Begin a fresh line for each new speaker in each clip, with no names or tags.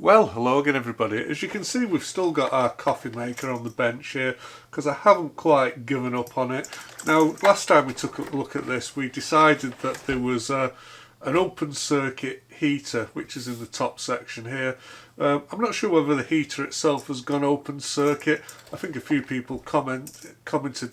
Well, hello again everybody. As you can see, we've still got our coffee maker on the bench here because I haven't quite given up on it. Now, last time we took a look at this, we decided that there was an open circuit heater which is in the top section here. I'm not sure whether the heater itself has gone open circuit. I think a few people commented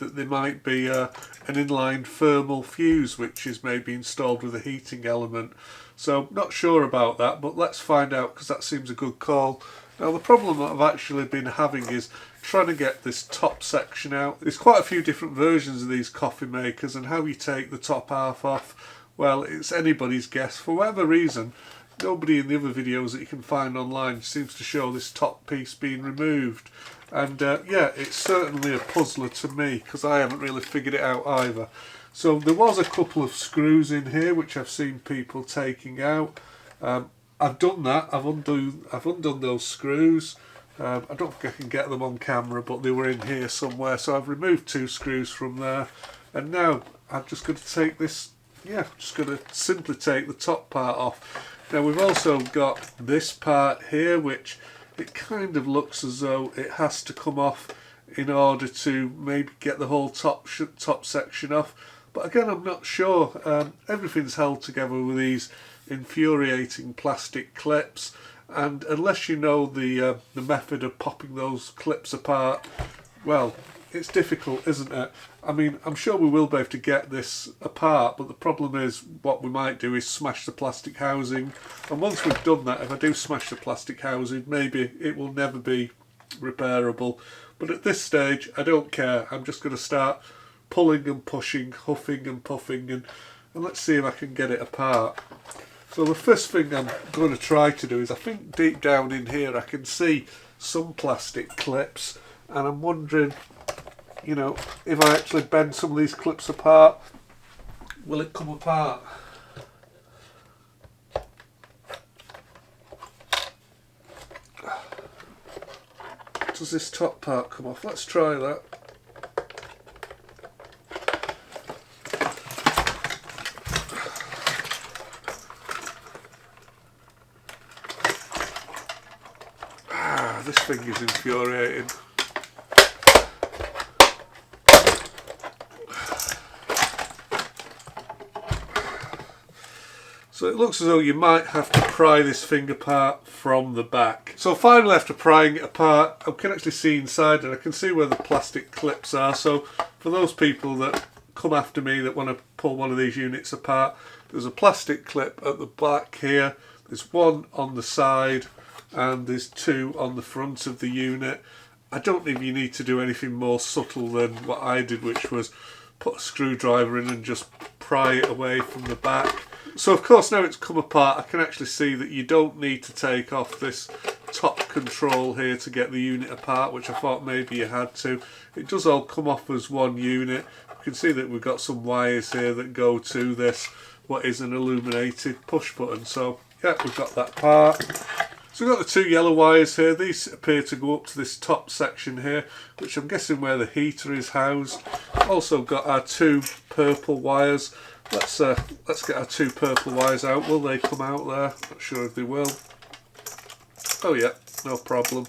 that there might be an inline thermal fuse which is maybe installed with a heating element. So not sure about that, but let's find out because that seems a good call. Now the problem that I've actually been having is trying to get this top section out. There's quite a few different versions of these coffee makers, and how you take the top half off, well, it's anybody's guess. For whatever reason, nobody in the other videos that you can find online seems to show this top piece being removed. And yeah, it's certainly a puzzler to me because I haven't really figured it out either. So there was a couple of screws in here which I've seen people taking out. I've done that. I've undone those screws. I don't think I can get them on camera, but they were in here somewhere. So I've removed two screws from there, and now I'm just going to take this. Yeah, just going to simply take the top part off. Now we've also got this part here, which it kind of looks as though it has to come off in order to maybe get the whole top section off. But again, I'm not sure. Everything's held together with these infuriating plastic clips, and unless you know the method of popping those clips apart, well, it's difficult, isn't it? I mean, I'm sure we will be able to get this apart, but the problem is what we might do is smash the plastic housing, and once we've done that, if I do smash the plastic housing, maybe it will never be repairable. But at this stage, I don't care. I'm just going to start pulling and pushing, huffing and puffing, and let's see if I can get it apart. So the first thing I'm going to try to do is, I think deep down in here I can see some plastic clips, and I'm wondering, you know, if I actually bend some of these clips apart, will it come apart? Does this top part come off? Let's try that. This thing is infuriating. So it looks as though you might have to pry this thing apart from the back. So finally, after prying it apart, I can actually see inside, and I can see where the plastic clips are. So for those people that come after me that want to pull one of these units apart, there's a plastic clip at the back here, there's one on the side, and there's two on the front of the unit. I don't think you need to do anything more subtle than what I did, which was put a screwdriver in and just pry it away from the back. So of course, now it's come apart, I can actually see that you don't need to take off this top control here to get the unit apart, which I thought maybe you had to. It does all come off as one unit. You can see that we've got some wires here that go to this, what is an illuminated push button. So yeah, we've got that part. So we've got the two yellow wires here. These appear to go up to this top section here, which I'm guessing where the heater is housed. Also got our two purple wires. Let's get our two purple wires out. Will they come out there? Not sure if they will. Oh yeah, no problem.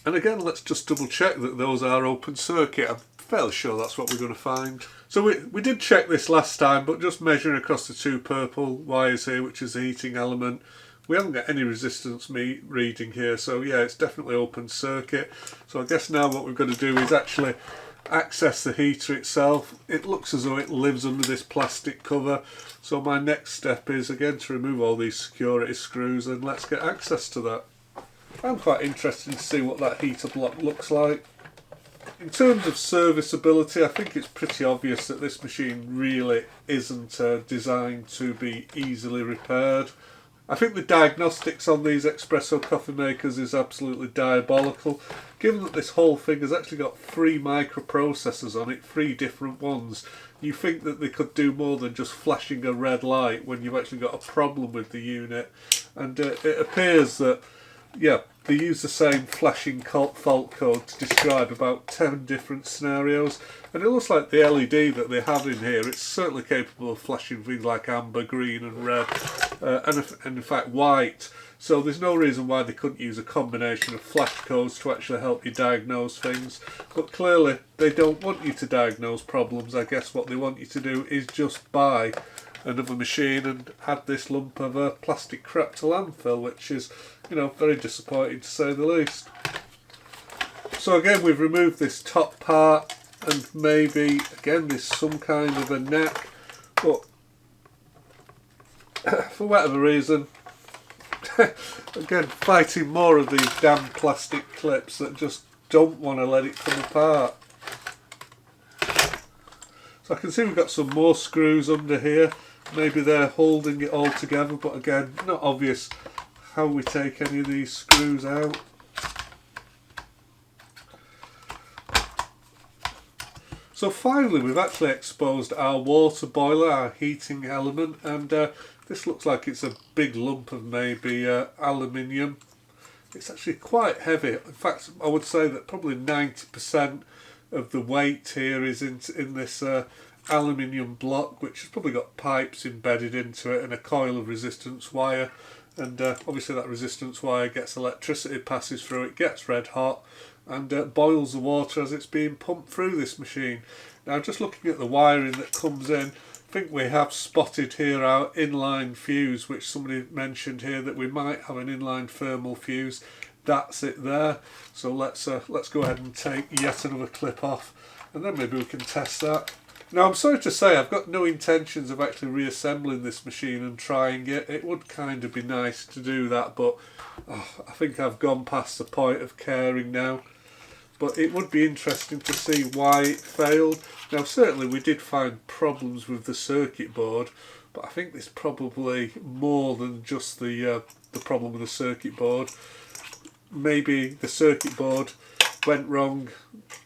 And again, let's just double check that those are open circuit. I'm fairly sure that's what we're going to find. So we did check this last time, but just measuring across the two purple wires here, which is the heating element, we haven't got any resistance reading here. So yeah, it's definitely open circuit. So I guess now what we've got to do is actually access the heater itself. It looks as though it lives under this plastic cover. So my next step is again to remove all these security screws, and let's get access to that. I'm quite interested to see what that heater block looks like. In terms of serviceability, I think it's pretty obvious that this machine really isn't designed to be easily repaired. I think the diagnostics on these espresso coffee makers is absolutely diabolical. Given that this whole thing has actually got 3 microprocessors on it, 3 different ones, you think that they could do more than just flashing a red light when you've actually got a problem with the unit. And it appears that, yeah, they use the same flashing fault code to describe about 10 different scenarios, and it looks like the LED that they have in here, it's certainly capable of flashing things like amber, green and red. and in fact white. So there's no reason why they couldn't use a combination of flashcodes to actually help you diagnose things. But clearly they don't want you to diagnose problems. I guess what they want you to do is just buy another machine and add this lump of plastic crap to landfill, which is, you know, very disappointing to say the least. So again, we've removed this top part, and maybe again there's some kind of a neck, but for whatever reason, again fighting more of these damn plastic clips that just don't want to let it come apart. So I can see we've got some more screws under here. Maybe they're holding it all together, but again, not obvious how we take any of these screws out. So finally we've actually exposed our water boiler, our heating element, and this looks like it's a big lump of maybe aluminium. It's actually quite heavy. In fact, I would say that probably 90% of the weight here is in this aluminium block, which has probably got pipes embedded into it and a coil of resistance wire. And obviously that resistance wire gets electricity, passes through it, gets red hot, and boils the water as it's being pumped through this machine. Now, just looking at the wiring that comes in, I think we have spotted here our inline fuse, which somebody mentioned here that we might have an inline thermal fuse. That's it there. So let's go ahead and take yet another clip off, and then maybe we can test that. Now, I'm sorry to say I've got no intentions of actually reassembling this machine and trying it. It would kind of be nice to do that, but I think I've gone past the point of caring now. But it would be interesting to see why it failed. Now, certainly we did find problems with the circuit board, but I think there's probably more than just the problem with the circuit board. Maybe the circuit board went wrong,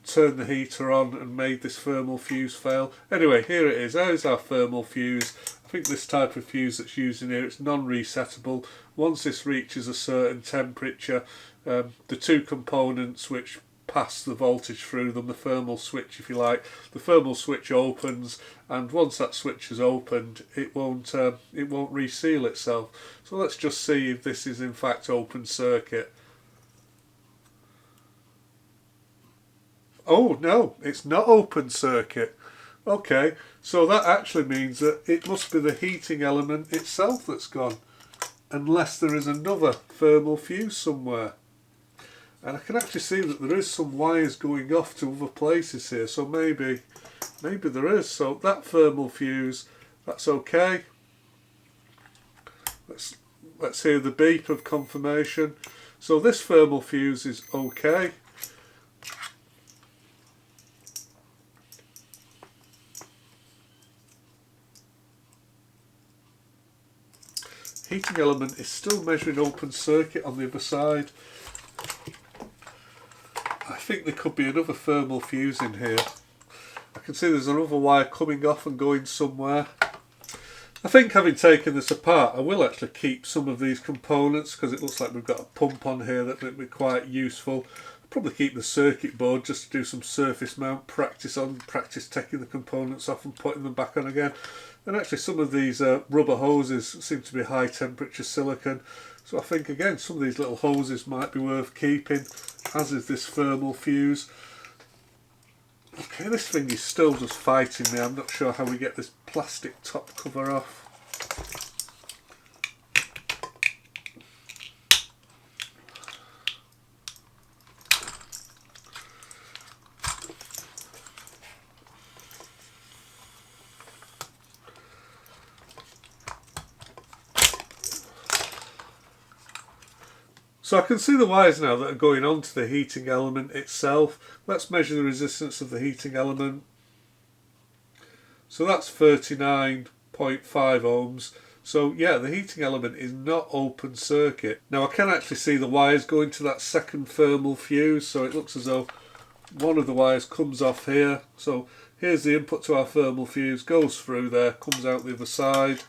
turned the heater on and made this thermal fuse fail. Anyway, here it is. There's our thermal fuse. I think this type of fuse that's used in here, it's non-resettable. Once this reaches a certain temperature, the two components which pass the voltage through them, the thermal switch if you like, the thermal switch opens, and once that switch is opened it won't reseal itself. So let's just see if this is in fact open circuit. Oh no, it's not open circuit. Okay, so that actually means that it must be the heating element itself that's gone, unless there is another thermal fuse somewhere. And I can actually see that there is some wires going off to other places here, so maybe there is. So that thermal fuse, that's okay. Let's hear the beep of confirmation. So this thermal fuse is okay. Heating element is still measuring open circuit on the other side. I think there could be another thermal fuse in here. I can see there's another wire coming off and going somewhere. I think having taken this apart, I will actually keep some of these components because it looks like we've got a pump on here that would be quite useful. I'll probably keep the circuit board just to do some surface mount practice taking the components off and putting them back on again. And actually some of these rubber hoses seem to be high temperature silicone, so I think again some of these little hoses might be worth keeping, as is this thermal fuse. Okay, this thing is still just fighting me. I'm not sure how we get this plastic top cover off. So I can see the wires now that are going on to the heating element itself. Let's measure the resistance of the heating element. So that's 39.5 ohms. So yeah, the heating element is not open circuit. Now I can actually see the wires going to that second thermal fuse, so it looks as though one of the wires comes off here. So here's the input to our thermal fuse, goes through there, comes out the other side.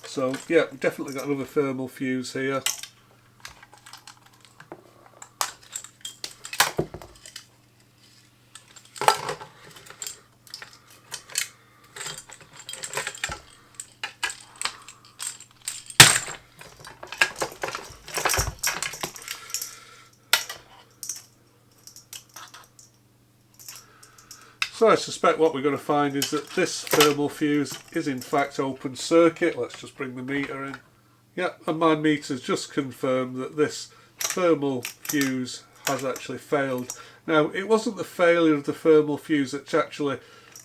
So yeah, we've definitely got another thermal fuse here. So I suspect what we're going to find is that this thermal fuse is in fact open circuit. Let's just bring the meter in. Yeah, and my meter's just confirmed that this thermal fuse has actually failed. Now, it wasn't the failure of the thermal fuse that actually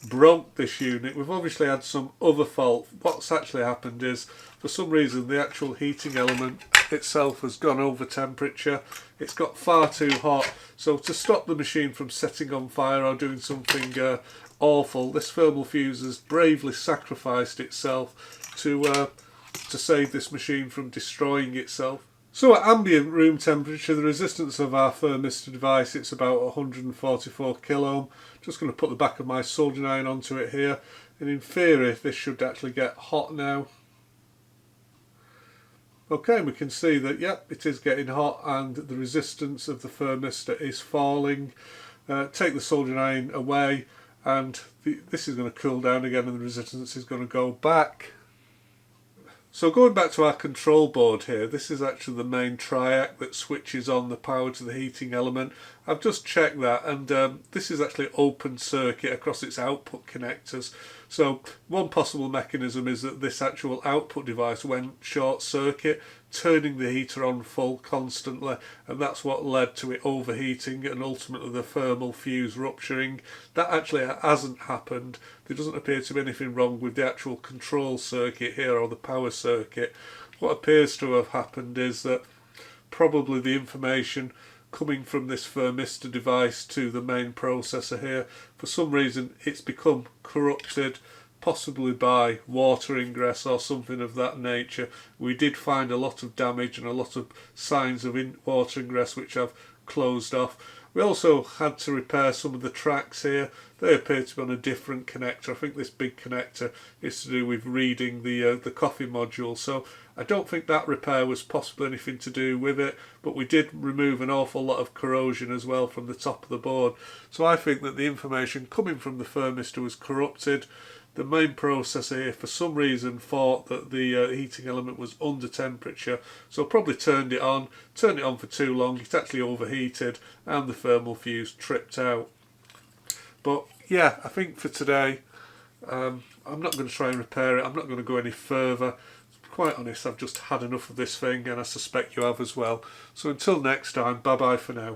broke this unit. We've obviously had some other fault. What's actually happened is, for some reason, the actual heating element itself has gone over temperature. It's got far too hot. So to stop the machine from setting on fire or doing something awful, this thermal fuse has bravely sacrificed itself to save this machine from destroying itself. So at ambient room temperature, the resistance of our thermistor device, it's about 144 kilo ohm. Just going to put the back of my soldering iron onto it here, and in theory this should actually get hot now. Okay, we can see that, yep, it is getting hot and the resistance of the thermistor is falling. Take the soldering iron away and this is going to cool down again and the resistance is going to go back. So going back to our control board here, this is actually the main triac that switches on the power to the heating element. I've just checked that, and this is actually open circuit across its output connectors. So one possible mechanism is that this actual output device went short circuit, turning the heater on full constantly, and that's what led to it overheating and ultimately the thermal fuse rupturing. That actually hasn't happened. There doesn't appear to be anything wrong with the actual control circuit here or the power circuit. What appears to have happened is that probably the information coming from this thermistor device to the main processor here, for some reason it's become corrupted, possibly by water ingress or something of that nature. We did find a lot of damage and a lot of signs of water ingress which I've closed off. We also had to repair some of the tracks here. They appear to be on a different connector. I think this big connector is to do with reading the coffee module. So I don't think that repair was possibly anything to do with it, but we did remove an awful lot of corrosion as well from the top of the board. So I think that the information coming from the thermistor was corrupted. The main processor here for some reason thought that the heating element was under temperature, so probably turned it on for too long, it actually overheated and the thermal fuse tripped out. But yeah, I think for today I'm not going to try and repair it, I'm not going to go any further. To be quite honest, I've just had enough of this thing and I suspect you have as well. So until next time, bye bye for now.